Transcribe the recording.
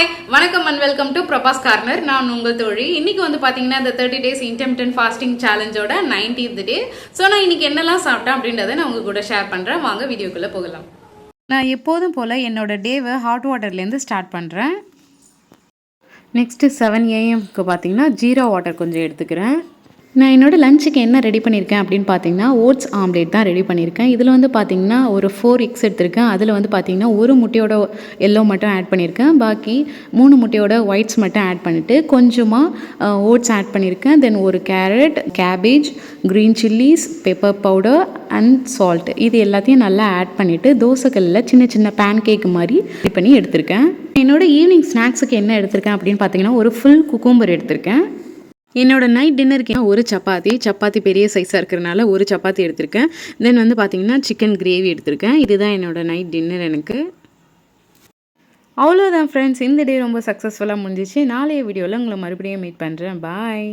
Hi வணக்கம் and welcome to Prabhas corner. நான் உங்கள் தோழி. இன்னைக்கு வந்து பார்த்தீங்கன்னா இந்த 30 days இன்டர்மிட்டன்ட் ஃபாஸ்டிங் சேலஞ்சோட 19th டே. ஸோ நான் இன்னைக்கு என்னெல்லாம் சாப்பிட்டேன் அப்படின்றத நான் உங்கள் கூட ஷேர் பண்ணுறேன். வாங்க வீடியோக்குள்ளே போகலாம். நான் எப்போதும் போல் என்னோட டேவை ஹாட் வாட்டர்லேருந்து ஸ்டார்ட் பண்ணுறேன். நெக்ஸ்ட்டு 7 AM பார்த்தீங்கன்னா ஜீரோ வாட்டர் கொஞ்சம் எடுத்துக்கிறேன். நான் என்னோடய லஞ்சுக்கு என்ன ரெடி பண்ணியிருக்கேன் அப்படின்னு பார்த்தீங்கன்னா ஓட்ஸ் ஆம்லேட் தான் ரெடி பண்ணியிருக்கேன். இதில் வந்து பார்த்திங்கன்னா ஒரு 4 eggs எடுத்திருக்கேன். அதில் வந்து பார்த்திங்கன்னா ஒரு முட்டையோட எல்லோ மட்டும் ஆட் பண்ணியிருக்கேன். பாக்கி 3 முட்டையோட ஒயிட்ஸ் மட்டும் ஆட் பண்ணிவிட்டு கொஞ்சமாக ஓட்ஸ் ஆட் பண்ணியிருக்கேன். தென் ஒரு carrot, cabbage, green chillies, pepper powder and salt இது எல்லாத்தையும் நல்லா ஆட் பண்ணிவிட்டு தோசைக்கல்லில் சின்ன சின்ன பேன் கேக் மாதிரி ரெடி பண்ணி எடுத்திருக்கேன். என்னோடய ஈவினிங் ஸ்நாக்ஸுக்கு என்ன எடுத்திருக்கேன் அப்படின்னு பார்த்தீங்கன்னா ஒரு ஃபுல் குக்கும்பர் எடுத்திருக்கேன். என்னோட நைட் டின்னருக்கு ஒரு சப்பாத்தி பெரிய சைஸாக இருக்கிறனால ஒரு சப்பாத்தி எடுத்திருக்கேன். தென் வந்து பார்த்திங்கன்னா சிக்கன் கிரேவி எடுத்திருக்கேன். இதுதான் என்னோடய நைட் டின்னர் எனக்கு. அவ்வளோதான் ஃப்ரெண்ட்ஸ், இந்த டே ரொம்ப சக்ஸஸ்ஃபுல்லாக முடிஞ்சிச்சு. நாளைய வீடியோவில் உங்களை மறுபடியும் மீட் பண்ணுறேன். பாய்.